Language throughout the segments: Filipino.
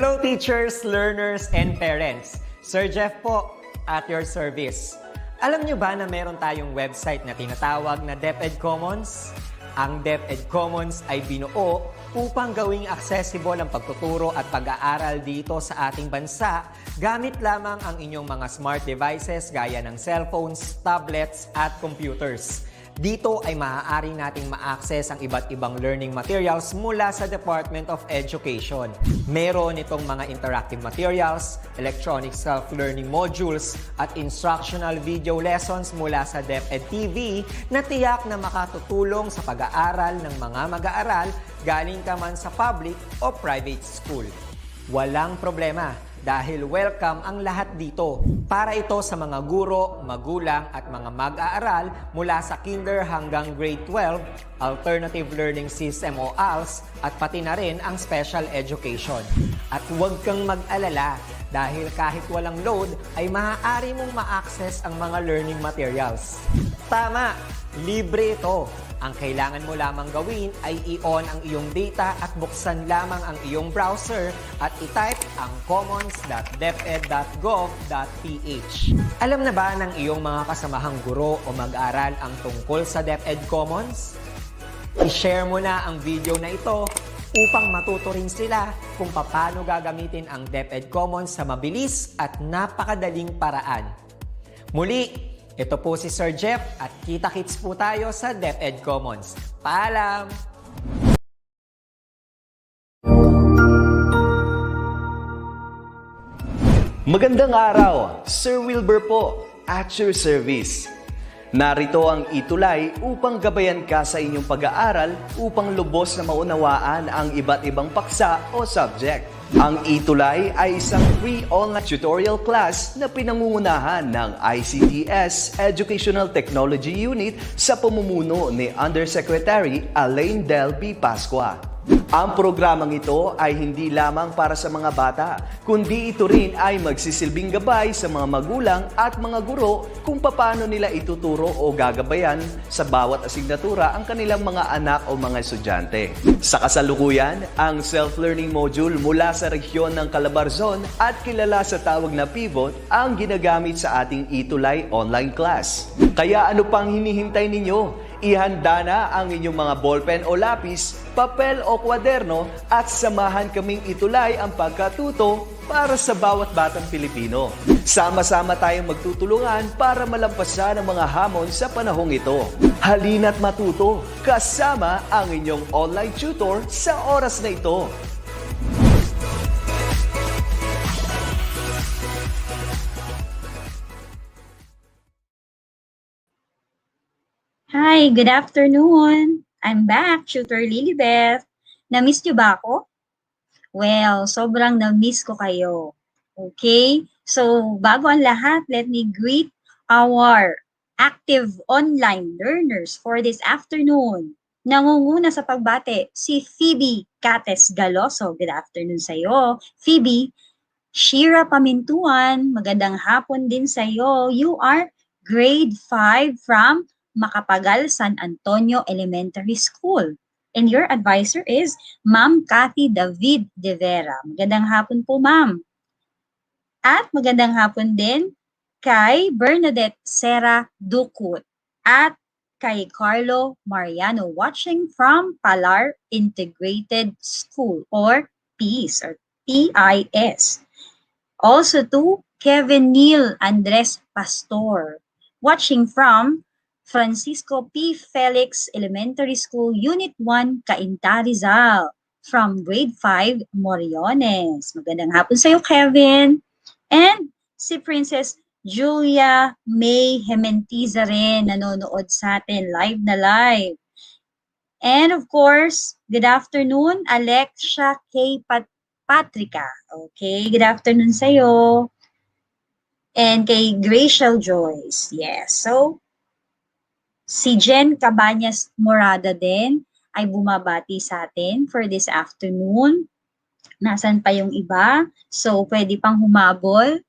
Hello teachers, learners, and parents. Sir Jeff po, at your service. Alam nyo ba na meron tayong website na tinatawag na DepEd Commons? Ang DepEd Commons ay binuo upang gawing accessible ang pagtuturo at pag-aaral dito sa ating bansa gamit lamang ang inyong mga smart devices gaya ng cellphones, tablets, at computers. Dito ay maaari nating ma-access ang iba't ibang learning materials mula sa Department of Education. Meron itong mga interactive materials, electronic self-learning modules, at instructional video lessons mula sa DepEd TV na tiyak na makatutulong sa pag-aaral ng mga mag-aaral galing ka man sa public o private school. Walang problema dahil welcome ang lahat dito. Para ito sa mga guro, magulang at mga mag-aaral mula sa kinder hanggang grade 12, alternative learning system o ALS, at pati na rin ang special education. At huwag kang mag-alala dahil kahit walang load ay maaari mong ma-access ang mga learning materials. Tama! Libre ito. Ang kailangan mo lamang gawin ay i-on ang iyong data at buksan lamang ang iyong browser at i-type ang commons.deped.gov.ph. Alam na ba ng iyong mga kasamahang guro o mag-aral ang tungkol sa DepEd Commons? I-share mo na ang video na ito upang matuto rin sila kung paano gagamitin ang DepEd Commons sa mabilis at napakadaling paraan. Muli, ito po si Sir Jeff at kita-kits po tayo sa DepEd Commons. Paalam! Magandang araw! Sir Wilbur po, at your service. Narito ang ETUlay upang gabayan ka sa inyong pag-aaral upang lubos na maunawaan ang iba't ibang paksa o subject. Ang ETUlay ay isang free online tutorial class na pinangungunahan ng ICT's Educational Technology Unit sa pamumuno ni Undersecretary Elaine Del B. Pascua. Ang programang ito ay hindi lamang para sa mga bata, kundi ito rin ay magsisilbing gabay sa mga magulang at mga guro kung paano nila ituturo o gagabayan sa bawat asignatura ang kanilang mga anak o mga estudyante. Sa kasalukuyan, ang self-learning module mula sa rehiyon ng Calabarzon at kilala sa tawag na Pivot ang ginagamit sa ating ETUlay online class. Kaya ano pang hinihintay ninyo? Ihanda na ang inyong mga ballpen o lapis, papel o kwaderno at samahan kaming itulay ang pagkatuto para sa bawat batang Pilipino. Sama-sama tayong magtutulungan para malampasan ang mga hamon sa panahong ito. Halina't matuto kasama ang inyong online tutor sa oras na ito. Hi, good afternoon. I'm back, Tutor Lilibeth. Na-miss niyo ba ako? Well, sobrang na-miss ko kayo. Okay? So, bago ang lahat, let me greet our active online learners for this afternoon. Nangunguna sa pagbate, si Phoebe Cates Galoso. Good afternoon sa iyo. Phoebe, Shira Pamintuan, magandang hapon din sa iyo. You are grade 5 from Macapagal San Antonio Elementary School. And your advisor is Ma'am Cathy David De Vera. Magandang hapon po, Ma'am. At magandang hapon din kay Bernadette Sera Ducut at kay Carlo Mariano watching from Palar Integrated School or PIS or PIS. Also to Kevin Neil Andres Pastor watching from Francisco P. Felix Elementary School, Unit 1, Cainta, Rizal, from grade 5, Moriones. Magandang hapon sa iyo, Kevin. And si Princess Julia May Hementiza rin, nanonood sa atin, live na live. And of course, good afternoon, Alexia K. Patrica. Okay, good afternoon sa iyo. And kay Gracial Joyce. Yes, so, si Jen Cabañas Morada din ay bumabati sa atin for this afternoon. Nasaan pa yung iba? So, pwede pang humabol.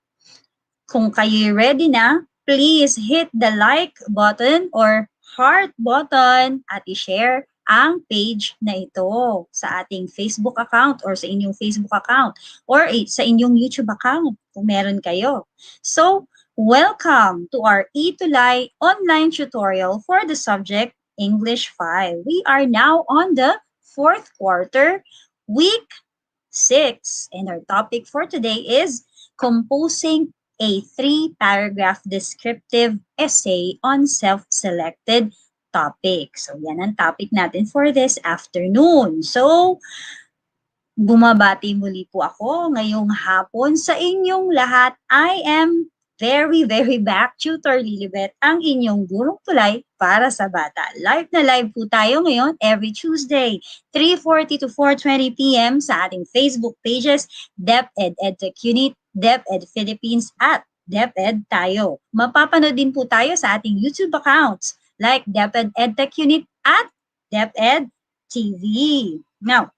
Kung kayo ready na, please hit the like button or heart button at i-share ang page na ito sa ating Facebook account or sa inyong Facebook account or sa inyong YouTube account kung meron kayo. So, welcome to our ETUlay online tutorial for the subject English 5. We are now on the fourth quarter, week 6, and our topic for today is composing a 3-paragraph descriptive essay on self-selected topic. So, yan ang topic natin for this afternoon. So, bumabati muli po ako ngayong hapon sa inyong lahat. I am very, very back, Tutor Lilibet, ang inyong gurong tulay para sa bata. Live na live po tayo ngayon every Tuesday, 3:40 to 4:20 p.m. sa ating Facebook pages, DepEd Edtech Unit, DepEd Philippines, at DepEd Tayo. Mapapanood din po tayo sa ating YouTube accounts like DepEd Edtech Unit at DepEd TV. Now,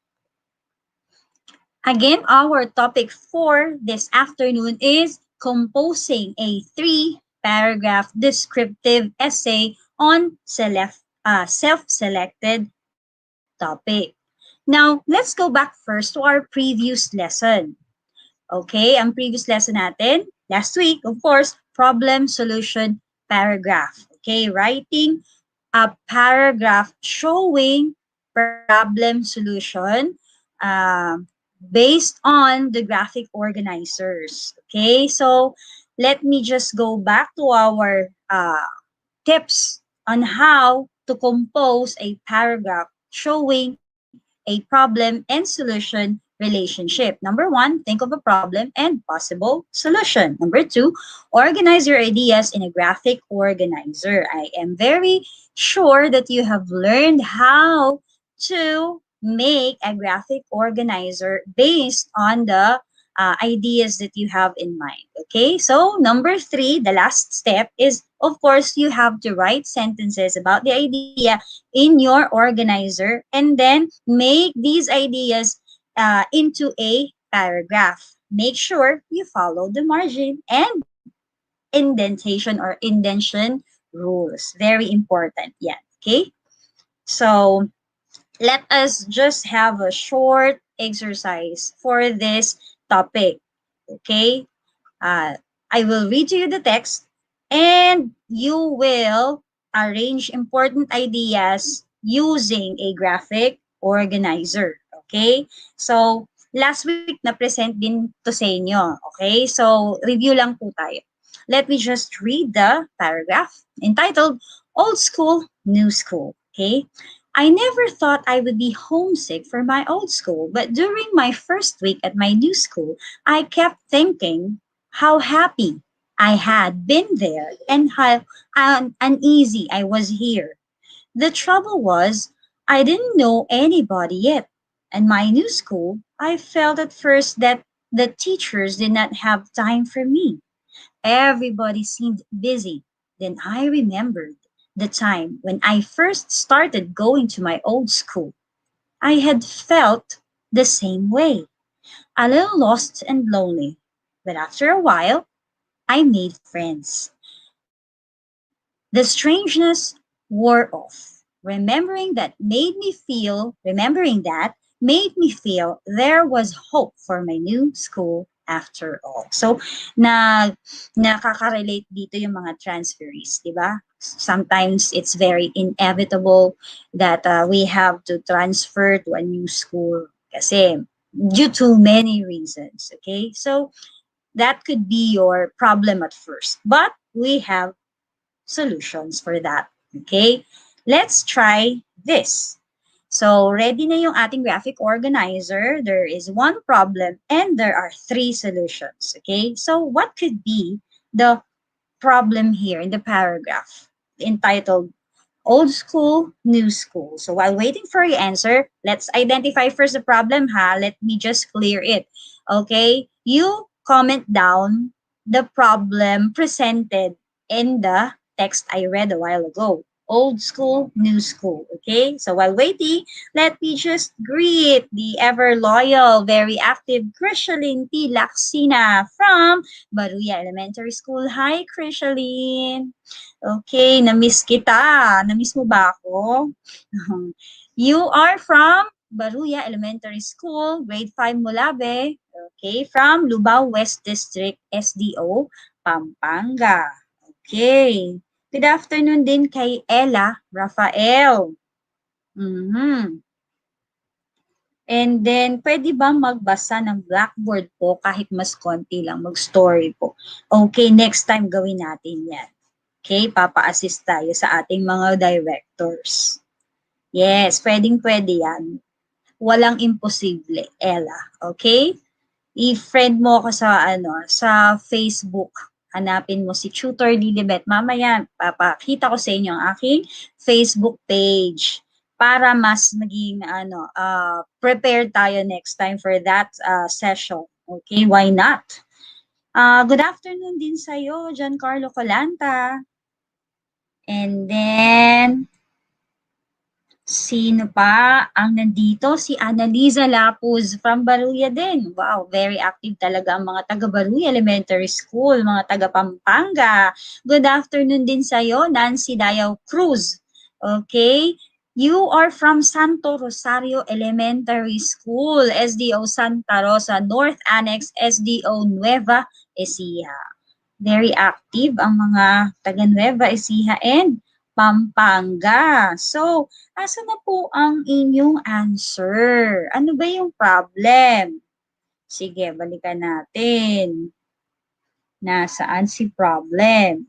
again, our topic for this afternoon is composing a 3-paragraph descriptive essay on self-selected topic. Now, let's go back first to our previous lesson. Okay, ang previous lesson natin, last week, of course, problem, solution, paragraph. Okay, writing a paragraph showing problem solution based on the graphic organizers. Okay, so let me just go back to our tips on how to compose a paragraph showing a problem and solution relationship. Number 1, think of a problem and possible solution. Number 2, organize your ideas in a graphic organizer. I am very sure that you have learned how to make a graphic organizer based on the ideas that you have in mind. Okay, so number 3, the last step is, of course, you have to write sentences about the idea in your organizer and then make these ideas into a paragraph. Make sure you follow the margin and indentation or indentation rules. Very important yan. Okay, so let us just have a short exercise for this topic. Okay, I will read to you the text and you will arrange important ideas using a graphic organizer. Okay, so last week na-present din to sa inyo. Okay, so review lang po tayo. Let me just read the paragraph entitled Old School, New School. Okay, I never thought I would be homesick for my old school, but during my first week at my new school, I kept thinking how happy I had been there and how uneasy I was here. The trouble was, I didn't know anybody yet. And my new school, I felt at first that the teachers did not have time for me. Everybody seemed busy. Then I remembered the time when I first started going to my old school. I had felt the same way, a little lost and lonely. But after a while, I made friends. The strangeness wore off. Remembering that made me feel there was hope for my new school after all. So, nakaka-relate dito yung mga transferees, di ba? Sometimes it's very inevitable that we have to transfer to a new school kasi due to many reasons, okay? So, that could be your problem at first, but we have solutions for that. Okay? Let's try this. So, ready na yung ating graphic organizer. There is one problem and there are 3 solutions. Okay? So, what could be the problem here in the paragraph entitled Old School, New School? So, while waiting for your answer, let's identify first the problem, ha? Let me just clear it. Okay? You comment down the problem presented in the text I read a while ago. Old school, new school. Okay? So while waiting, let me just greet the ever-loyal, very active Krishaline T. Laksina from Baruya Elementary School. Hi, Krishaline! Okay, na-miss kita. Na-miss mo ba ako? You are from Baruya Elementary School, grade 5 Mulabe. Okay, from Lubao West District, SDO, Pampanga. Okay. Good afternoon din kay Ella Rafael. And then, pwede ba magbasa ng blackboard po kahit mas konti lang, mag-story po? Okay, next time gawin natin yan. Okay, papa-assist tayo sa ating mga directors. Yes, pwedeng-pwede yan. Walang imposible, Ella. Okay? I-friend mo ako sa Facebook. Hanapin mo si Tutor Lilibet. Mamaya, papakita ko sa inyo ang aking Facebook page para mas maging prepared tayo next time for that session. Okay, why not? Good afternoon din sa'yo, Giancarlo Colanta. And then, sino pa ang nandito? Si Annalisa Lapuz from Baruya din. Wow, very active talaga ang mga taga Baruya Elementary School, mga taga Pampanga. Good afternoon din sa'yo, Nancy Dayaw Cruz. Okay? You are from Santo Rosario Elementary School, SDO Santa Rosa, North Annex, SDO Nueva Ecija. Very active ang mga taga Nueva Ecija and Pampanga. So, asa na po ang inyong answer? Ano ba yung problem? Sige, balikan natin. Nasaan si problem?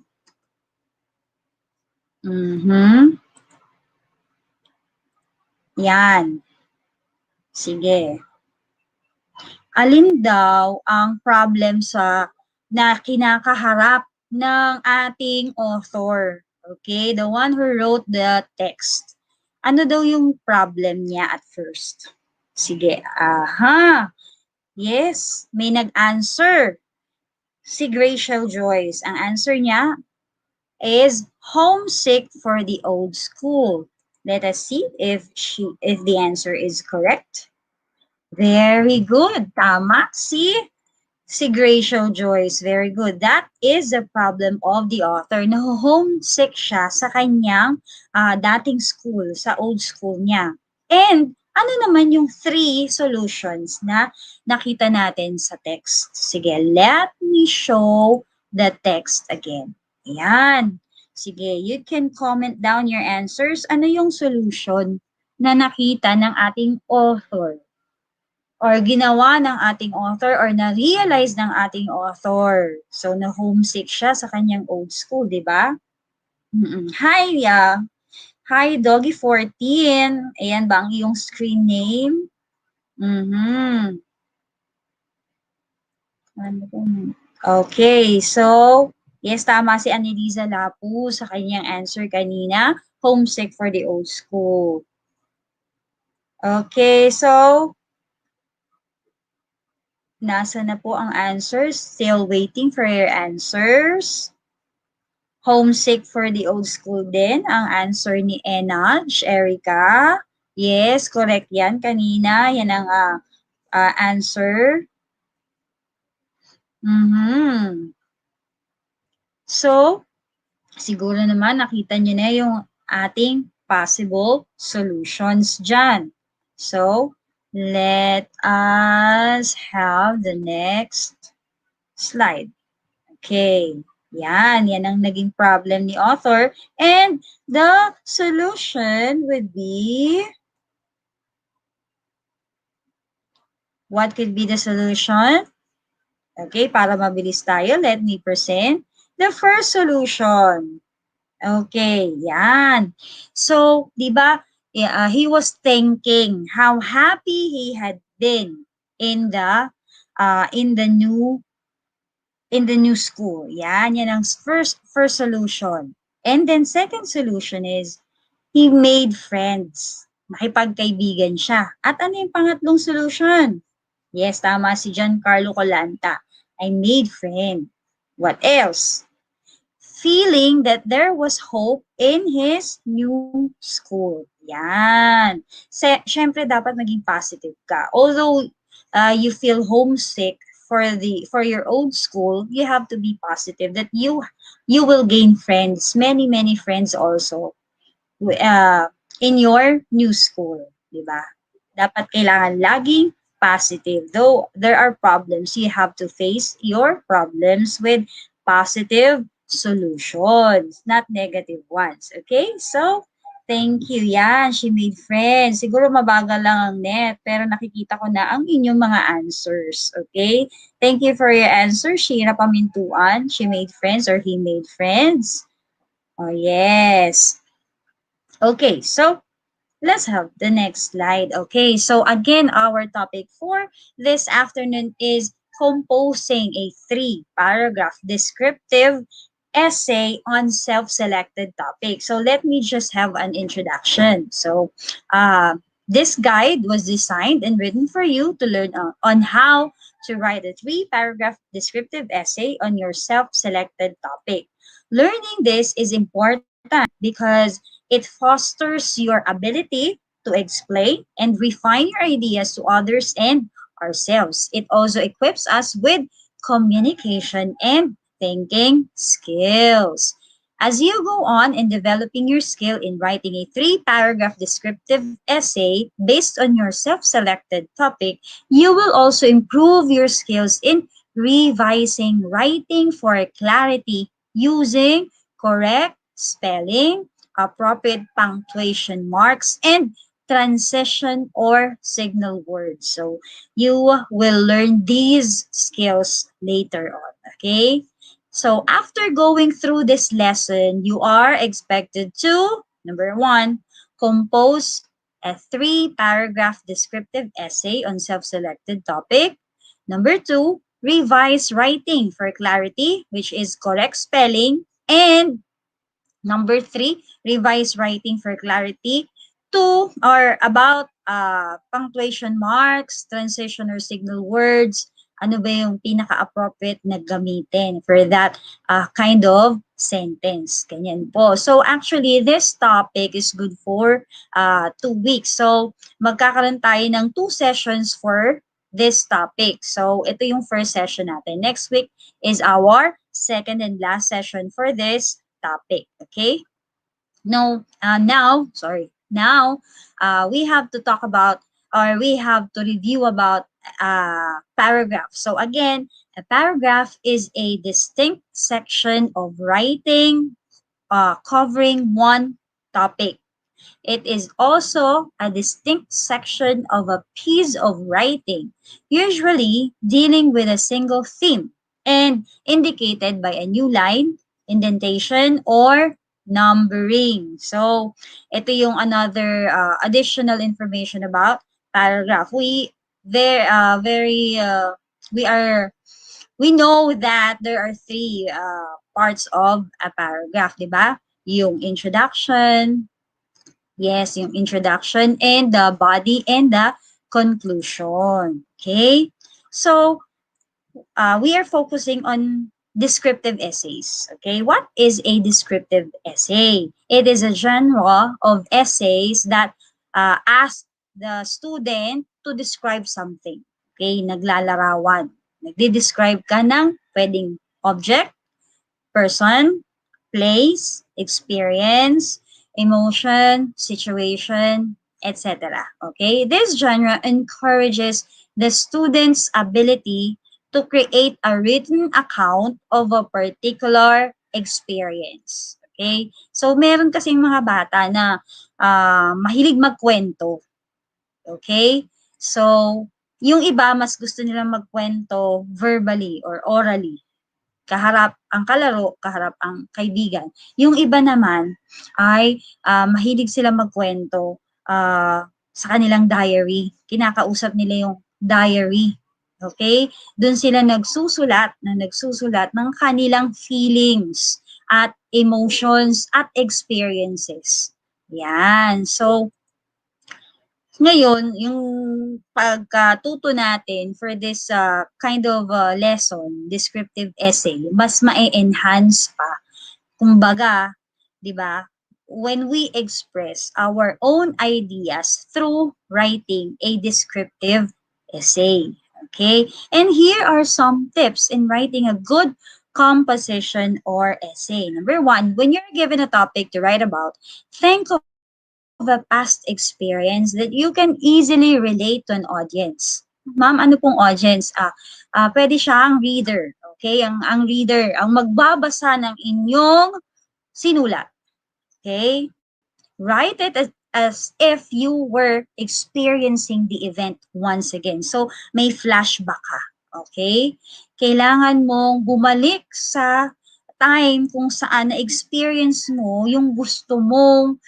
Yan. Sige. Alin daw ang problem na kinakaharap ng ating author? Okay, the one who wrote the text. Ano daw yung problem niya at first? Sige, yes, may nag-answer. Si Gracial Joyce. Ang answer niya is homesick for the old school. Let us see if the answer is correct. Very good. Tama. Si Gracial Joyce, very good. That is the problem of the author. Homesick siya sa kanyang dating school, sa old school niya. And ano naman yung 3 solutions na nakita natin sa text? Sige, let me show the text again. Ayan. Sige, you can comment down your answers. Ano yung solution na nakita ng ating author? Or ginawa ng ating author or na-realize ng ating author. So, na-homesick siya sa kanyang old school, di ba? Hi, Doggy14. Ayan ba ang iyong screen name? Okay, so, yes, tama si Annalisa Lapu sa kanyang answer kanina. Homesick for the old school. Okay, so, nasa na po ang answers? Still waiting for your answers. Homesick for the old school din. Ang answer ni Enaj, Erica. Yes, correct yan. Kanina, yan ang answer. So, siguro naman nakita nyo na yung ating possible solutions dyan. So, let us have the next slide. Okay. Yan ang naging problem ni author. And the solution would be, what could be the solution? Okay, para mabilis tayo, let me present the first solution. Okay, yan. So, di ba, he was thinking how happy he had been in the new school. Yan ang first solution. And then second solution is he made friends. Nakipagkaibigan siya. At ano yung pangatlong solution? Yes, tama si Giancarlo Colanta. I made friend. What else? feeling that there was hope in his new school. Yan. Syempre, dapat maging positive ka. Although you feel homesick for your old school, you have to be positive that you will gain friends, many friends also uh, in your new school, di ba? Dapat kailangan laging positive. Though there are problems, you have to face your problems with positive solutions, not negative ones. Okay? So, thank you. Yan, she made friends. Siguro mabagal lang ang net, pero nakikita ko na ang inyong mga answers. Okay? Thank you for your answer, Shira Pamintuan. She made friends or he made friends. Oh, yes. Okay, so let's have the next slide. Okay, so again, our topic for this afternoon is composing a 3-paragraph descriptive essay on self-selected topic. So let me just have an introduction. So this guide was designed and written for you to learn on how to write a 3-paragraph descriptive essay on your self-selected topic. Learning this is important because it fosters your ability to explain and refine your ideas to others and ourselves. It also equips us with communication and thinking skills. As you go on in developing your skill in writing a 3-paragraph descriptive essay based on your self-selected topic, you will also improve your skills in revising writing for clarity using correct spelling, appropriate punctuation marks, and transition or signal words. So you will learn these skills later on, okay? So after going through this lesson, you are expected to, number 1, compose a 3-paragraph descriptive essay on self-selected topic. Number 2, revise writing for clarity, which is correct spelling, and number 3, revise writing for clarity. 2 are about punctuation marks, transition or signal words. Ano ba yung pinaka-appropriate na gamitin for that kind of sentence. Ganyan po. So actually, this topic is good for 2 weeks. So magkakaroon tayo ng 2 sessions for this topic. So ito yung first session natin. Next week is our second and last session for this topic. Okay? Now, we have to talk about or we have to review about paragraph. So again, a paragraph is a distinct section of writing covering one topic. It is also a distinct section of a piece of writing, usually dealing with a single theme and indicated by a new line, indentation, or numbering. So, ito yung another additional information about paragraph. We know that there are 3 parts of a paragraph, di ba? Yung introduction, yes, yung introduction and the body and the conclusion. Okay? So, we are focusing on descriptive essays. Okay? What is a descriptive essay? It is a genre of essays that ask the student to describe something. Okay? Naglalarawan. Nagdi-describe ka ng pwedeng object, person, place, experience, emotion, situation, etc. Okay? This genre encourages the student's ability to create a written account of a particular experience. Okay? So, meron kasing mga bata na mahilig magkwento. Okay? So, yung iba, mas gusto nilang magkwento verbally or orally. Kaharap ang kalaro, kaharap ang kaibigan. Yung iba naman ay mahilig sila magkwento sa kanilang diary. Kinakausap nila yung diary. Okay? Doon sila nagsusulat ng kanilang feelings at emotions at experiences. Yan. So, ngayon, yung pagkatuto natin for this kind of lesson, descriptive essay, mas ma-enhance pa Kumbaga, 'di ba? When we express our own ideas through writing a descriptive essay. Okay? And here are some tips in writing a good composition or essay. Number one, when you're given a topic to write about, think of a past experience that you can easily relate to an audience. Ma'am, ano pong audience? Pwede siya ang reader. Okay? Ang reader, ang magbabasa ng inyong sinulat. Okay? Write it as if you were experiencing the event once again. So, may flashback ka. Okay? Kailangan mong bumalik sa time kung saan na-experience mo yung gusto mong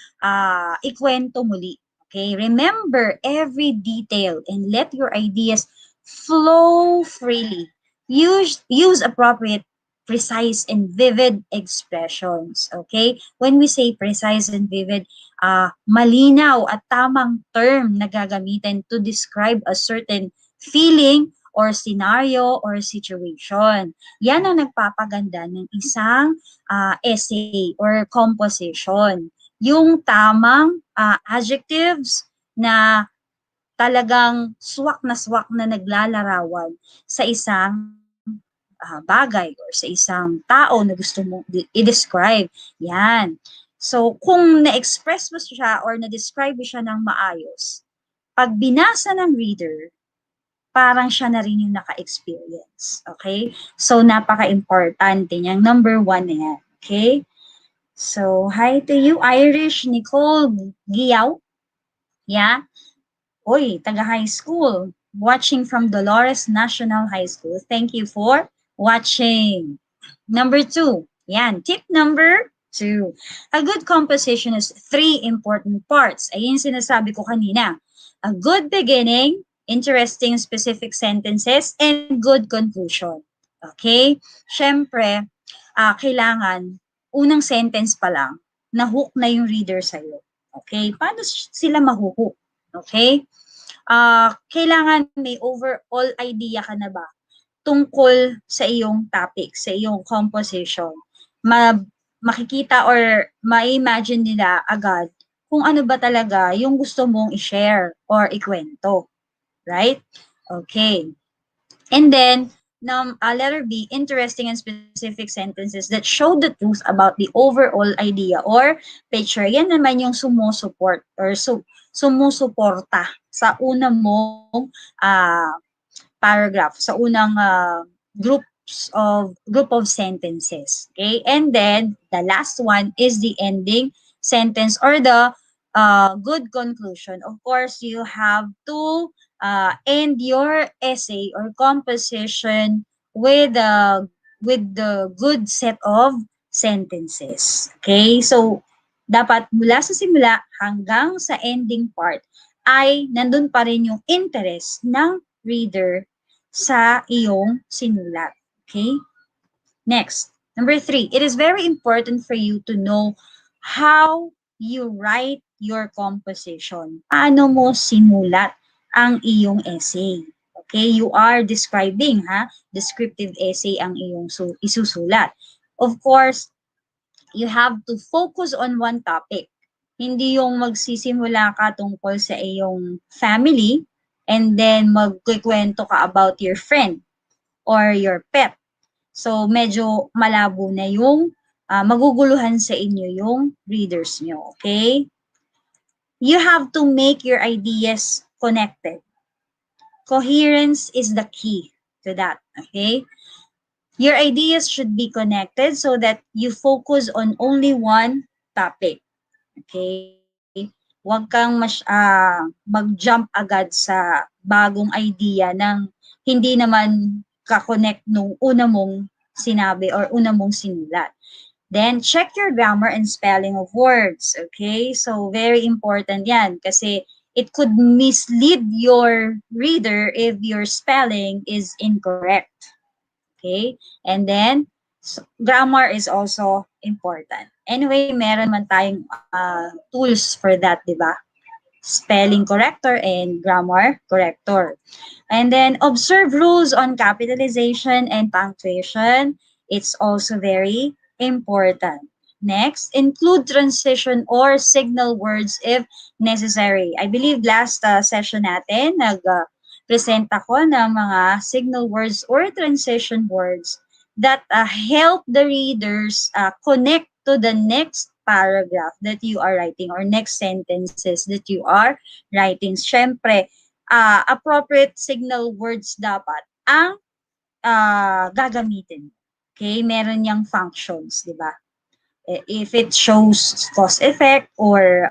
ikwento muli. Okay? Remember every detail and let your ideas flow freely. Use appropriate, precise, and vivid expressions. Okay? When we say precise and vivid, malinaw at tamang term na gagamitin to describe a certain feeling or scenario or situation. Yan ang nagpapaganda ng isang essay or composition. Yung tamang adjectives na talagang swak na naglalarawan sa isang bagay or sa isang tao na gusto mong i-describe. Yan. So, kung na-express mo siya or na-describe mo siya ng maayos, pag binasa ng reader, parang siya na rin yung naka-experience. Okay? So, napaka-importante niyang number 1 na yan. Okay? So, hi to you, Irish Nicole Giaw. Yeah? Oy, taga high school. Watching from Dolores National High School. Thank you for watching. Number 2. Yan. Tip number 2. A good composition has 3 important parts. Ayun sinasabi ko kanina. A good beginning, interesting specific sentences, and good conclusion. Okay? Siyempre, kailangan, unang sentence pa lang, na-hook na yung reader sa'yo. Okay? Paano sila mahuhook? Okay? Kailangan may overall idea ka na ba tungkol sa iyong topic, sa iyong composition. Makikita or ma-imagine nila agad kung ano ba talaga yung gusto mong i-share or ikwento. Right? Okay. And then, letter B, interesting and specific sentences that show the truth about the overall idea or picture. Yan naman yung sumusupport or sumusuporta sa unang mong paragraph, sa unang group of sentences. Okay? And then, the last one is the ending sentence or the good conclusion. Of course, you have to end your essay or composition with the good set of sentences. Okay? So, dapat mula sa simula hanggang sa ending part ay nandun pa rin yung interest ng reader sa iyong sinulat. Okay? Next, number 3, it is very important for you to know how you write your composition. Paano mo sinulat ang iyong essay? Okay, you are describing, descriptive essay ang iyong isusulat. Of course, you have to focus on one topic. Hindi yung magsisimula ka tungkol sa iyong family and then magkikwento ka about your friend or your pet. So, medyo malabo na yung maguguluhan sa inyo yung readers nyo, okay? You have to make your ideas connected. Coherence is the key to that, okay? Your ideas should be connected so that you focus on only one topic. Okay? Huwag kang mag-jump agad sa bagong idea ng hindi naman ka-connect nung una mong sinabi or una mong sinulat. Then, check your grammar and spelling of words. Okay? So, very important yan kasi it could mislead your reader if your spelling is incorrect. Okay? And then, grammar is also important. Anyway, meron man tayong tools for that, di ba? Spelling corrector and grammar corrector. And then, observe rules on capitalization and punctuation. It's also very important. Next, include transition or signal words if necessary. I believe last session natin, present ako ng mga signal words or transition words that help the readers connect to the next paragraph that you are writing or next sentences that you are writing. Siyempre, appropriate signal words dapat ang gagamitin. Okay? Meron niyang functions, di ba? If it shows cause effect or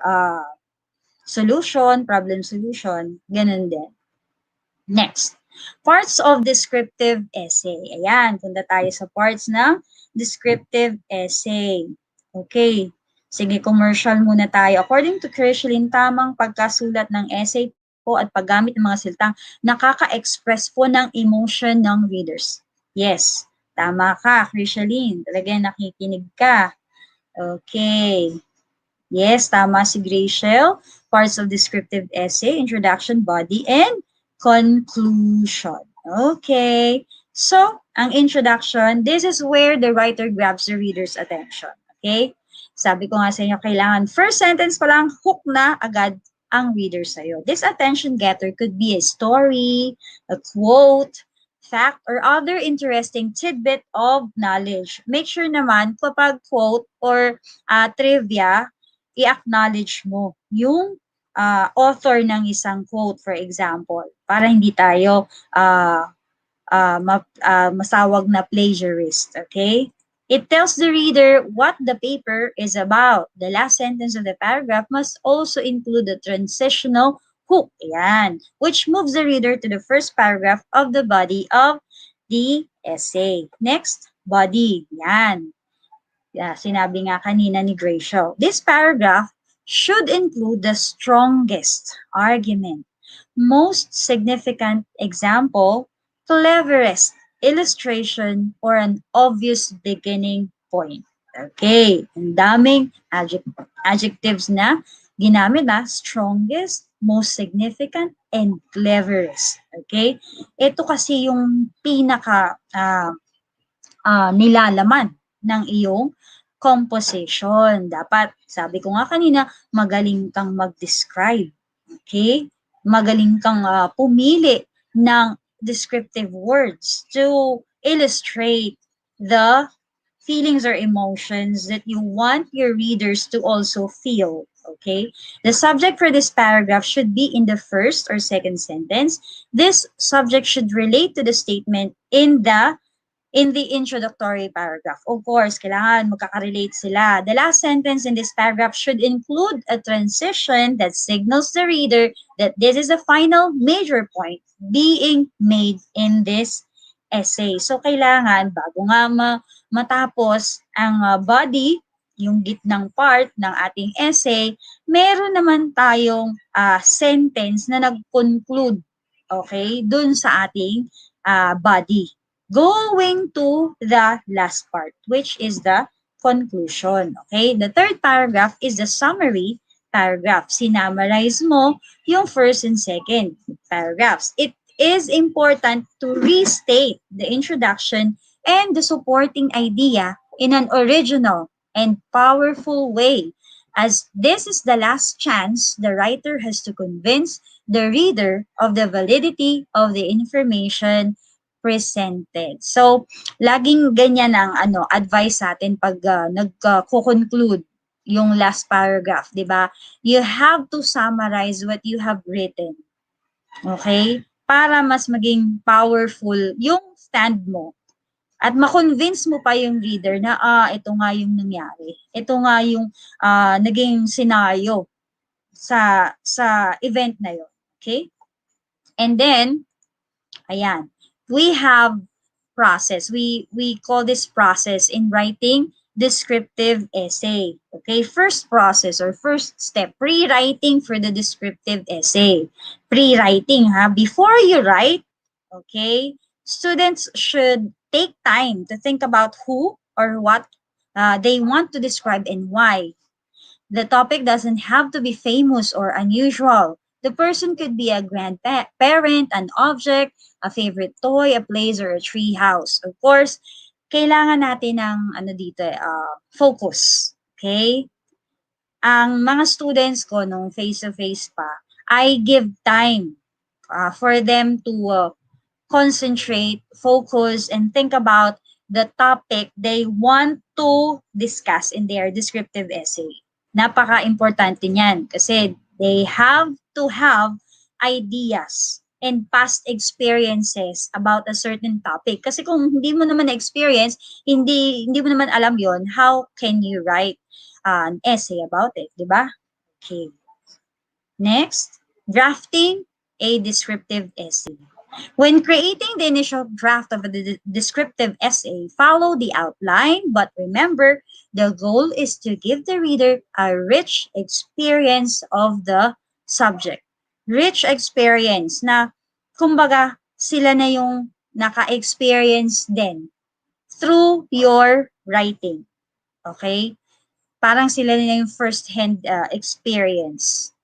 solution, problem solution, ganun din. Next, parts of descriptive essay. Ayan, punta tayo sa parts ng descriptive essay. Okay, sige, commercial muna tayo. According to Krishlin, tamang pagkasulat ng essay po at paggamit ng mga salitang nakaka-express po ng emotion ng readers. Yes, tama ka, Krishlin. Talaga nakikinig ka. Okay. Yes, tama si Graciel. Parts of descriptive essay, introduction, body, and conclusion. Okay. So, ang introduction, this is where the writer grabs the reader's attention. Okay? Sabi ko nga sa inyo, kailangan first sentence pa lang, hook na agad ang reader sa'yo. This attention getter could be a story, a quote, fact, or other interesting tidbit of knowledge. Make sure naman, kapag quote or trivia, i-acknowledge mo yung author ng isang quote, for example, para hindi tayo masawag na plagiarist, okay? It tells the reader what the paper is about. The last sentence of the paragraph must also include the transitional hook, yan, which moves the reader to the first paragraph of the body of the essay. Next, body, yan. Yeah, sinabi nga kanina ni Graciel. This paragraph should include the strongest argument, most significant example, cleverest illustration, or an obvious beginning point. Okay, ang daming adjectives na ginamit na, strongest, most significant, and cleverest. Okay, ito kasi yung pinaka nilalaman ng iyong composition. Dapat, sabi ko nga kanina, magaling kang mag-describe. Okay? Magaling kang pumili ng descriptive words to illustrate the feelings or emotions that you want your readers to also feel. Okay? The subject for this paragraph should be in the first or second sentence. This subject should relate to the statement in the introductory paragraph. Of course, kailangan magkaka-relate sila. The last sentence in this paragraph should include a transition that signals the reader that this is the final major point being made in this essay. So, kailangan, bago nga matapos ang body, yung gitnang part ng ating essay, meron naman tayong sentence na nag-conclude, okay, dun sa ating body. Going to the last part, which is the conclusion. Okay? The third paragraph is the summary paragraph. Sinamarize mo yung first and second paragraphs. It is important to restate the introduction and the supporting idea in an original and powerful way, as this is the last chance the writer has to convince the reader of the validity of the information presented. So, laging ganyan ang advice sa atin pag nagko-conclude yung last paragraph, 'di ba? You have to summarize what you have written. Okay? Para mas maging powerful yung stand mo. At ma-convince mo pa yung reader na ito nga yung nangyari. Ito nga yung naging scenario sa event na yun. Okay? And then, ayan, we have process. We call this process in writing descriptive essay. Okay, first process or first step, pre-writing for the descriptive essay. Pre-writing, before you write, okay, students should take time to think about who or what they want to describe and why. The topic doesn't have to be famous or unusual. The person could be a grandparent, an object, a favorite toy, a place, or a tree house. Of course, kailangan natin ng focus. Okay? Ang mga students ko nung face-to-face pa, I give time for them to concentrate, focus, and think about the topic they want to discuss in their descriptive essay. Napaka-importante niyan kasi they have to have ideas and past experiences about a certain topic. Kasi kung hindi mo naman na-experience, hindi mo naman alam yon, how can you write an essay about it, di ba? Okay. Next, drafting a descriptive essay. When creating the initial draft of a descriptive essay, follow the outline, but remember, the goal is to give the reader a rich experience of the subject. Rich experience na, kumbaga, sila na yung naka-experience din through your writing. Okay? Parang sila na yung first-hand experience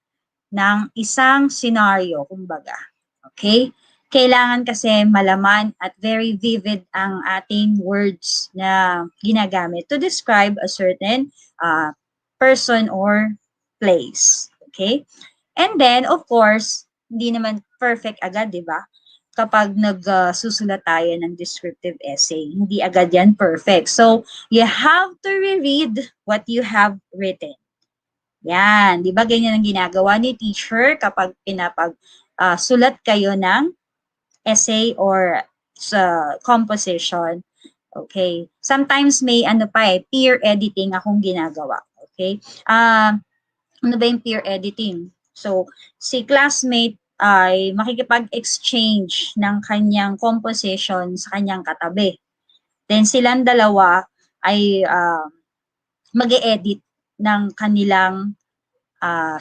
ng isang scenario, kumbaga. Okay? Kailangan kasi malaman at very vivid ang ating words na ginagamit to describe a certain person or place. Okay? And then, of course, hindi naman perfect agad, di ba? Kapag nagsusulat tayo ng descriptive essay, hindi agad yan perfect. So, you have to reread what you have written. Yan, di ba ganyan ang ginagawa ni teacher kapag sulat kayo ng essay or sa composition. Okay. Sometimes may peer editing akong ginagawa. Okay. Ano ba yung peer editing? So, si classmate ay makikipag-exchange ng kanyang composition sa kanyang katabi. Then silang dalawa ay mag-e-edit ng kanilang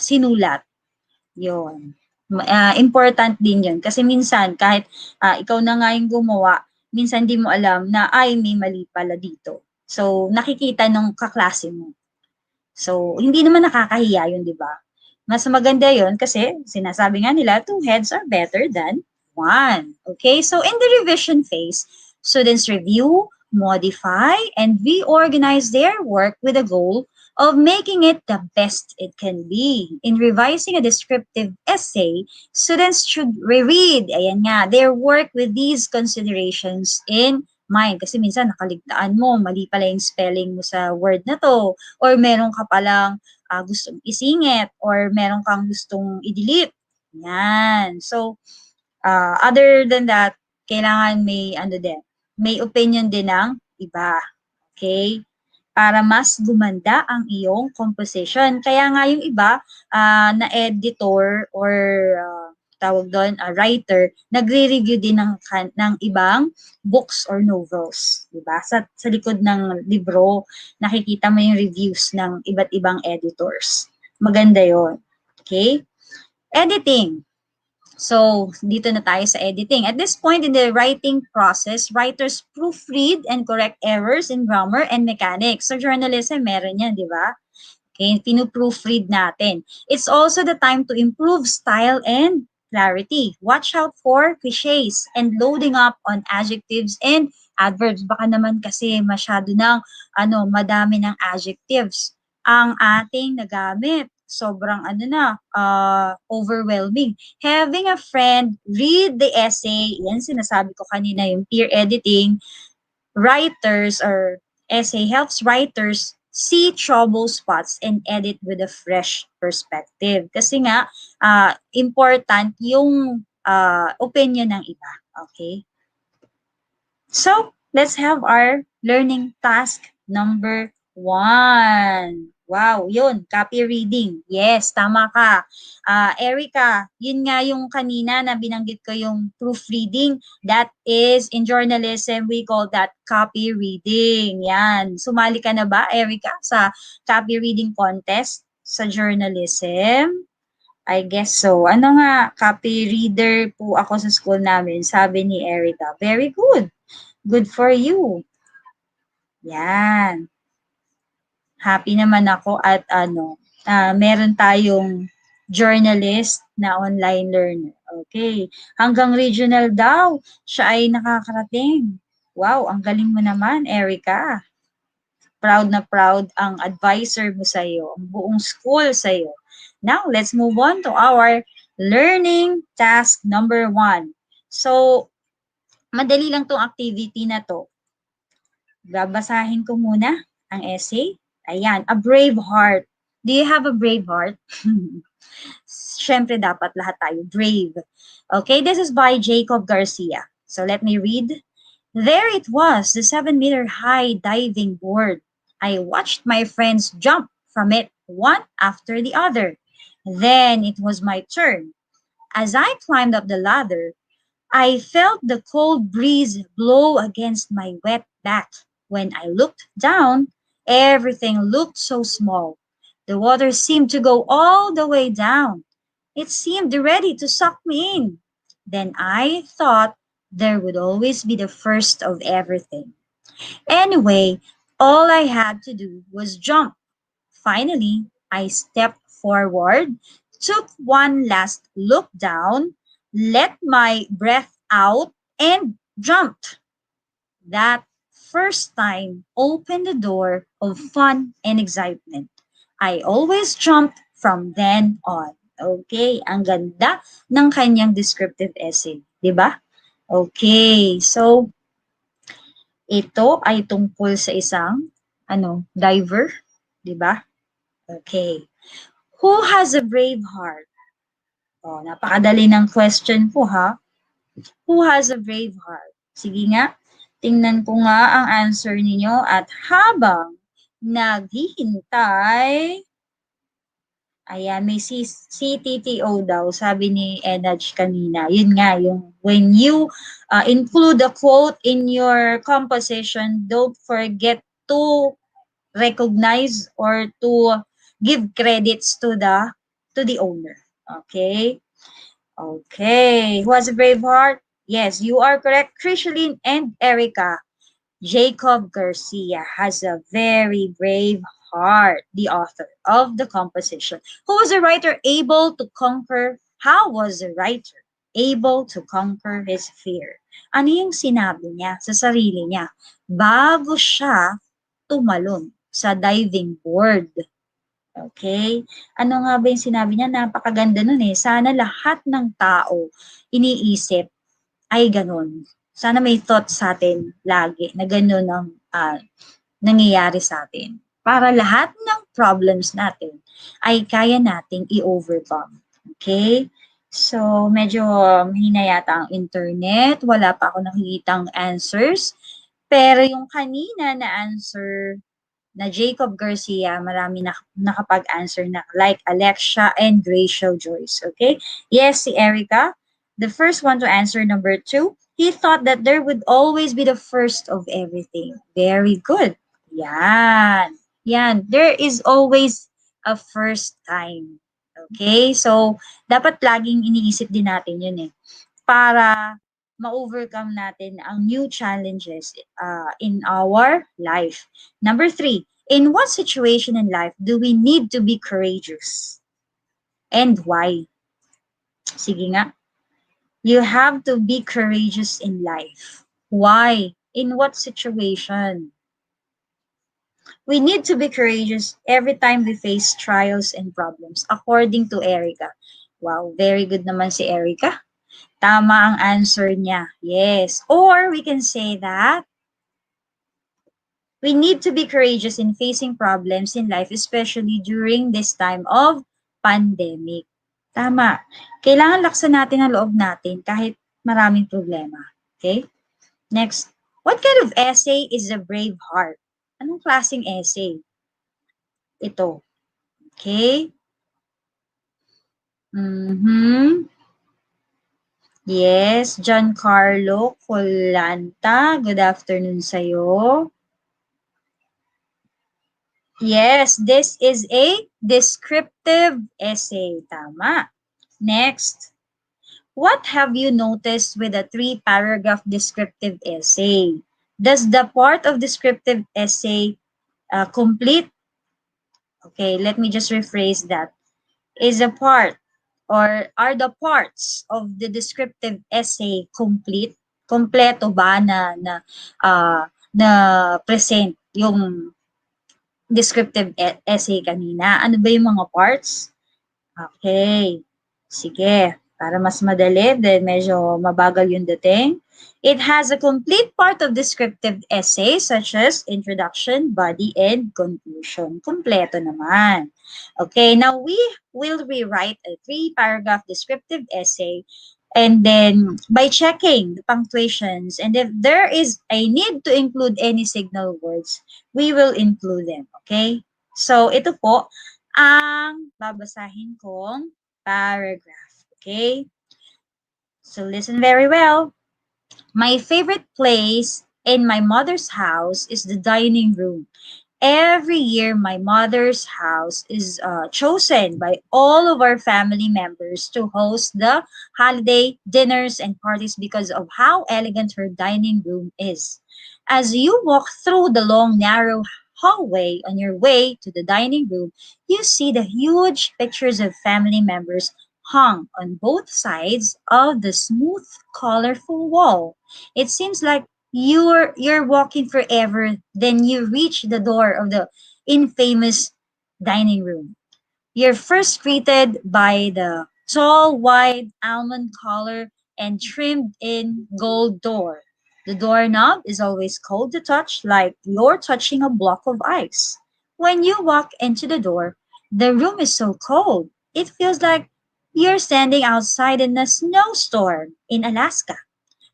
sinulat. Yun. Important din yun. Kasi minsan, kahit ikaw na nga yung gumawa, minsan di mo alam na, ay, may mali pala dito. So, nakikita nung kaklase mo. So, hindi naman nakakahiya yun, di ba? Mas maganda yun kasi sinasabi nga nila, 2 heads are better than 1. Okay? So, in the revision phase, students review, modify, and reorganize their work with a goal of making it the best it can be. In revising a descriptive essay, students should reread, ayan nga, their work with these considerations in mind. Kasi minsan nakaligtaan mo, mali pala yung spelling mo sa word na to, or meron ka palang gustong isingit, or meron kang gustong i-delete. Yan. So, other than that, kailangan may opinion din ng iba. Okay? Para mas gumanda ang iyong composition. Kaya nga yung iba na editor or tawag doon, writer, nagre-review din ng ibang books or novels. Diba? Sa likod ng libro, nakikita mo yung reviews ng iba't ibang editors. Maganda yon. Okay? Editing. So, dito na tayo sa editing. At this point in the writing process, writers proofread and correct errors in grammar and mechanics. So, journalism, meron yan, di ba? Okay, pinu-proofread natin. It's also the time to improve style and clarity. Watch out for cliches and loading up on adjectives and adverbs. Baka naman kasi masyado ng madami ng adjectives ang ating nagamit. Sobrang overwhelming. Having a friend read the essay, yan sinasabi ko kanina, yung peer editing, writers or essay helps writers see trouble spots and edit with a fresh perspective. Kasi nga, important yung opinion ng iba. Okay? So, let's have our learning task number 1. Wow, yun, copy reading. Yes, tama ka. Erica, yun nga yung kanina na binanggit ko yung proofreading. That is, in journalism, we call that copy reading. Yan. Sumali ka na ba, Erica, sa copy reading contest sa journalism? I guess so. Ano nga, copy reader po ako sa school namin, sabi ni Erica. Very good. Good for you. Yan. Happy naman ako at meron tayong journalist na online learner. Okay. Hanggang regional daw, siya ay nakakarating. Wow, ang galing mo naman, Erica. proud na proud ang advisor mo sa'yo, ang buong school sa'yo. Now, let's move on to our learning task number 1. So, madali lang tong activity na to. Babasahin ko muna ang essay. Ayan, a brave heart. Do you have a brave heart? Siyempre, dapat lahat tayo brave. Okay, this is by Jacob Garcia. So, let me read. There it was, the 7-meter-high diving board. I watched my friends jump from it, one after the other. Then it was my turn. As I climbed up the ladder, I felt the cold breeze blow against my wet back. When I looked down, everything looked so small. The water seemed to go all the way down. It seemed ready to suck me in. Then I thought there would always be the first of everything. Anyway, all I had to do was jump. Finally, I stepped forward, took one last look down, let my breath out, and jumped. That first time opened the door of fun and excitement. I always jumped from then on. Okay, ang ganda ng kanyang descriptive essay, di ba? Okay, so ito ay tungkol sa isang diver, di ba? Okay. Who has a brave heart? Oh, napakadali ng question po ha. Who has a brave heart? Sige nga, tingnan ko nga ang answer ninyo at habang naghihintay, ayan, may CTTO daw, sabi ni Edtech kanina. Yun nga, yung when you include a quote in your composition, don't forget to recognize or to give credits to the owner. Okay? Okay. Who has a brave heart? Yes, you are correct. Krishaline and Erica. Jacob Garcia has a very brave heart, the author of the composition. Who was a writer able to conquer? How was a writer able to conquer his fear? Ano yung sinabi niya sa sarili niya bago siya tumalon sa diving board? Okay? Ano nga ba yung sinabi niya? Napakaganda nun eh. Sana lahat ng tao iniisip ay ganun. Sana may thought sa atin lagi na ganun ang nangyayari sa atin. Para lahat ng problems natin ay kaya nating i-overcome. Okay? So, medyo mahina yata ang internet. Wala pa ako nakikitang answers. Pero yung kanina na answer na Jacob Garcia, marami na nakapag-answer na like Alexia and Gracial Joyce. Okay? Yes, si Erica, the first one to answer number 2, he thought that there would always be the first of everything. Very good. Yan. Yan. There is always a first time. Okay? So, dapat laging iniisip din natin yun eh. Para ma-overcome natin ang new challenges in our life. Number 3, in what situation in life do we need to be courageous? And why? Sige nga. You have to be courageous in life. Why? In what situation? We need to be courageous every time we face trials and problems, according to Erica. Wow, very good naman si Erica. Tama ang answer niya. Yes. Or we can say that we need to be courageous in facing problems in life, especially during this time of pandemic. Tama. Kailangan laksan natin ang loob natin kahit maraming problema. Okay? Next. What kind of essay is a brave heart? Anong klaseng essay? Ito. Okay? Yes, Giancarlo Colanta. Good afternoon sa'yo. Yes, this is a descriptive essay. Tama. Next. What have you noticed with a 3-paragraph descriptive essay? Does the part of descriptive essay complete? Okay, let me just rephrase that. Is a part or are the parts of the descriptive essay complete? Kompleto ba na present yung descriptive essay kanina. Ano ba yung mga parts? Okay. Sige. Para mas madali, then medyo mabagal yung dating. It has a complete part of descriptive essay such as introduction, body, and conclusion. Kompleto naman. Okay, now we will rewrite a 3-paragraph descriptive essay and then by checking the punctuations and if there is a need to include any signal words, we will include them. Okay? So ito po ang babasahin kong paragraph. Okay? So listen very well. My favorite place in my mother's house is the dining room. Every year, my mother's house is chosen by all of our family members to host the holiday dinners and parties because of how elegant her dining room is. As you walk through the long, narrow hallway on your way to the dining room, you see the huge pictures of family members hung on both sides of the smooth, colorful wall. It seems like you're walking forever, then you reach the door of the infamous dining room. You're first greeted by the tall, wide, almond color and trimmed in gold door. The doorknob is always cold to touch, like you're touching a block of ice. When you walk into the door, the room is so cold. It feels like you're standing outside in a snowstorm in Alaska.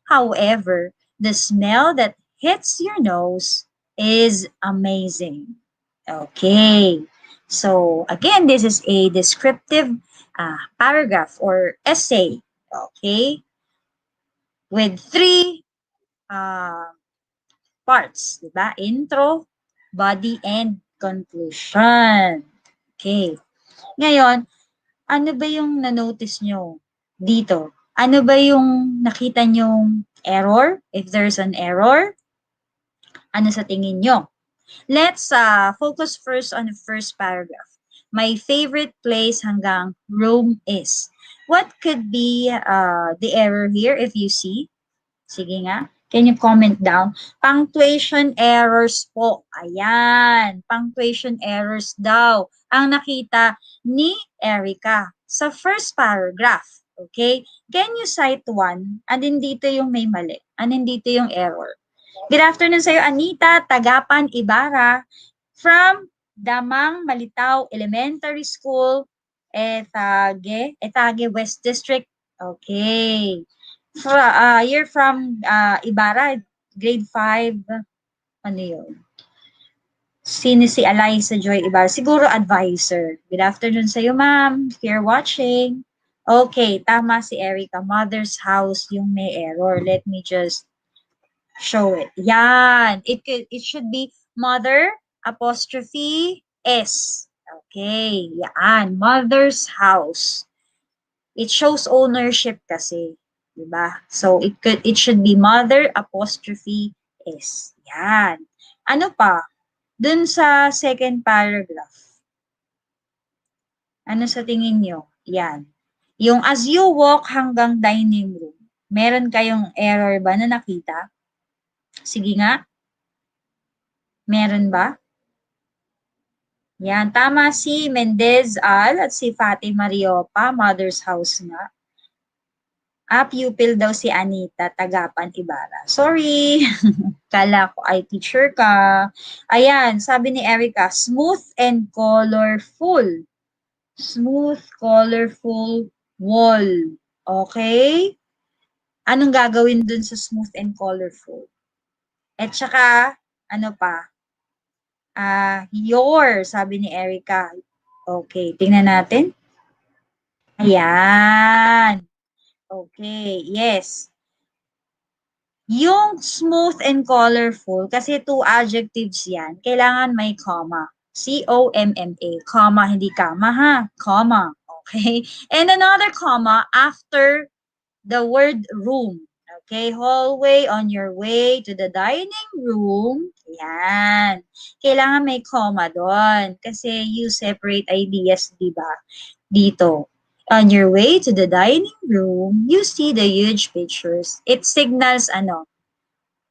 However, the smell that hits your nose is amazing. Okay. So again, this is a descriptive paragraph or essay. Okay. With 3 uh, parts, diba? Intro, body, and conclusion. Okay. Ngayon, ano ba yung na-notice nyo dito? Ano ba yung nakita nyong error? If there's an error, ano sa tingin nyo? Let's focus first on the first paragraph. My favorite place hanggang Rome is. What could be the error here if you see? Sige nga. Can you comment down? Punctuation errors po. Ayan. Punctuation errors daw ang nakita ni Erica sa first paragraph. Okay? Can you cite one? Andin dito yung may mali. Andin dito yung error. Good afternoon sa'yo, Anita, Tagapan, Ibarra, from Damang Malitaw Elementary School, Etage West District. Okay. You're from Ibarra, grade 5. Ano yun? Sino si Eliza Joy Ibarra? Siguro advisor. Good afternoon sa'yo, ma'am. If you're watching. Okay, tama si Erica. Mother's house yung may error. Let me just show it. Yan. It should be mother apostrophe S. Okay. Yan. Mother's house. It shows ownership kasi. Diba? So, it should be mother apostrophe S. Yan. Ano pa? Dun sa second paragraph. Ano sa tingin nyo? Yan. Yung as you walk hanggang dining room, meron kayong error ba na nakita? Sige nga. Meron ba? Yan. Tama si Mendez Al at si Fatima Riopa. Mother's house nga. Pupil daw si Anita, Tagapan, Ibarra. Sorry. Kala ko ay teacher ka. Ayan, sabi ni Erica, smooth and colorful. Smooth, colorful wall. Okay? Anong gagawin dun sa smooth and colorful? At saka, ano pa? Your, sabi ni Erica. Okay, tingnan natin. Ayan. Okay, yes. Yung smooth and colorful, kasi 2 adjectives yan, kailangan may comma. C-O-M-M-A. Comma, hindi comma ha. Comma. Okay? And another comma after the word room. Okay? Hallway on your way to the dining room. Yan. Kailangan may comma doon. Kasi you separate ideas, di ba? Dito. On your way to the dining room, you see the huge pictures. It signals,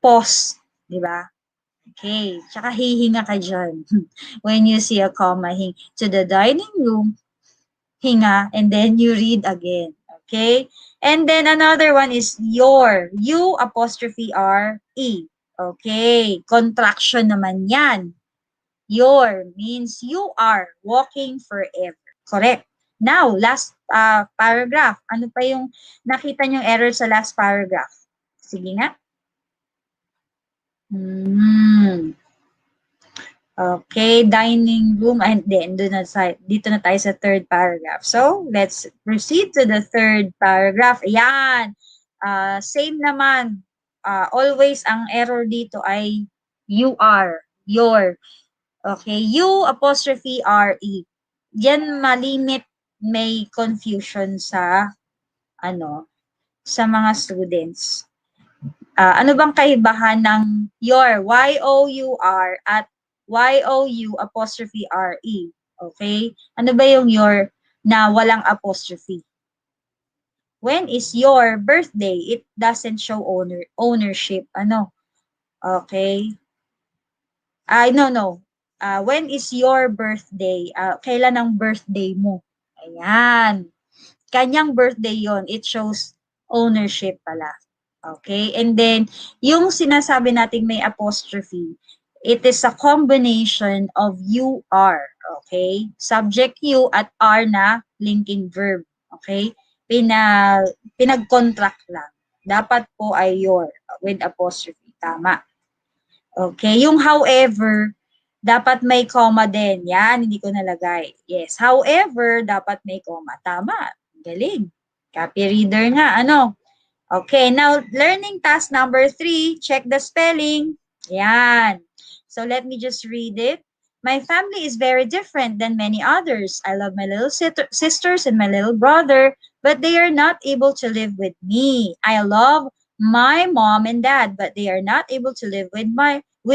pause. Di ba? Okay. Tsaka hihinga ka dyan. When you see a comma, to the dining room, hinga, and then you read again. Okay? And then another one is your. U apostrophe R E. Okay. Contraction naman yan. Your means you are walking forever. Correct. Now, last paragraph. Ano pa yung nakita niyong error sa last paragraph? Sige nga. Okay, dining room. And then, dito na tayo sa third paragraph. So, let's proceed to the third paragraph. Ayan. Same naman. Always, ang error dito ay you are, your. Okay, U apostrophe R-E. Yan malimit, may confusion sa sa mga students. Ano bang kaibahan ng your, Y-O-U-R at Y-O-U apostrophe R-E? Okay? Ano ba yung your na walang apostrophe? When is your birthday? It doesn't show ownership. Okay? No. When is your birthday? Kailan ang birthday mo? Ayan. Kanyang birthday yon. It shows ownership pala. Okay? And then, yung sinasabi nating may apostrophe, it is a combination of you are. Okay? Subject you at are na linking verb. Okay? Pinag-contract lang. Dapat po ay your with apostrophe. Tama. Okay, yung however, dapat may comma din. Yan, hindi ko nalagay. Yes, however, dapat may comma. Tama, galing. Copy reader nga, Okay, now, learning task number 3, check the spelling. Yan. So, let me just read it. My family is very different than many others. I love my little sisters and my little brother, but they are not able to live with me. I love my mom and dad, but they are not able to live with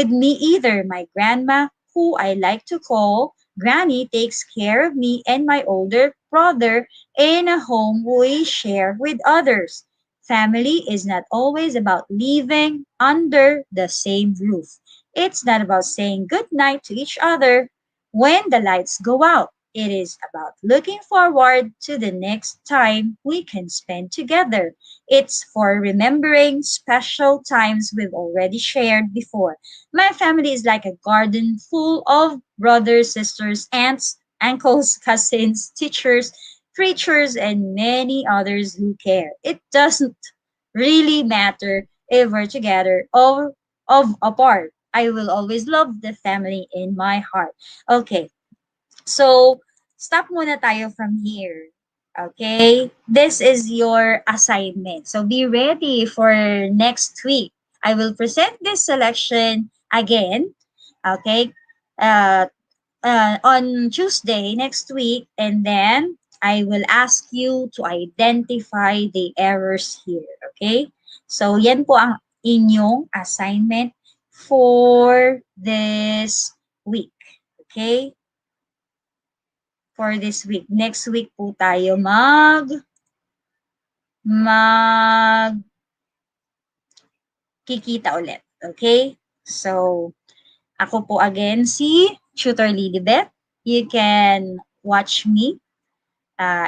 me either. My grandma, who I like to call Granny, takes care of me and my older brother in a home we share with others. Family is not always about living under the same roof. It's not about saying good night to each other when the lights go out. It is about looking forward to the next time we can spend together. It's for remembering special times we've already shared before. My family is like a garden full of brothers, sisters, aunts, uncles, cousins, teachers, preachers, and many others who care. It doesn't really matter if we're together or apart. I will always love the family in my heart. Okay. So, stop muna tayo from here. Okay? This is your assignment. So, be ready for next week. I will present this selection again. Okay? On Tuesday next week. And then, I will ask you to identify the errors here. Okay? So, yan po ang inyong assignment for this week. Okay? For this week. Next week po tayo kikita ulit. Okay? So, ako po again si Tutor Lilibet. You can watch me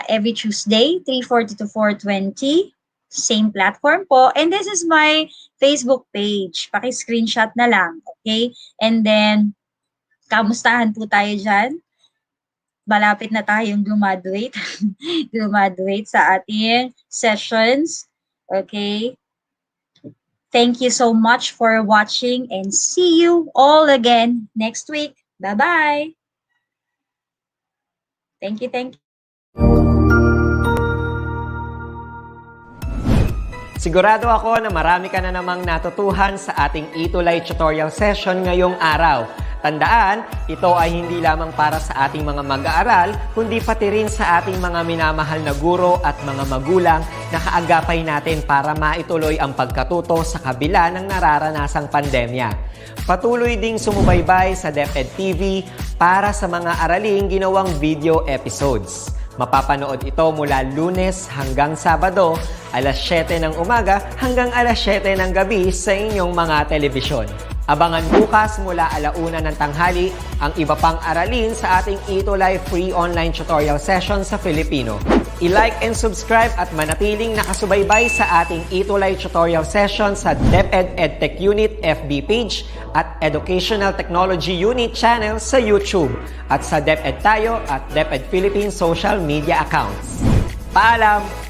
every Tuesday, 3:40 to 4:20. Same platform po. And this is my Facebook page. Paki-screenshot na lang. Okay? And then, kamustahan po tayo dyan? Malapit na tayong graduate sa ating sessions. Okay? Thank you so much for watching and see you all again next week. Bye-bye! Thank you. Sigurado ako na marami ka na namang natutuhan sa ating ETUlay tutorial session ngayong araw. Tandaan, ito ay hindi lamang para sa ating mga mag-aaral, kundi pati rin sa ating mga minamahal na guro at mga magulang na kaagapay natin para maituloy ang pagkatuto sa kabila ng nararanasang pandemya. Patuloy ding sumubaybay sa DepEd TV para sa mga araling ginawang video episodes. Mapapanood ito mula Lunes hanggang Sabado, alas 7 ng umaga hanggang alas 7 ng gabi sa inyong mga telebisyon. Abangan bukas mula 1:00 ng tanghali ang iba pang aralin sa ating ETUlay free online tutorial session sa Filipino. I-like and subscribe at manatiling nakasubaybay sa ating ETUlay tutorial session sa DepEd Edtech Unit FB page at Educational Technology Unit channel sa YouTube at sa DepEd Tayo at DepEd Philippines social media accounts. Paalam!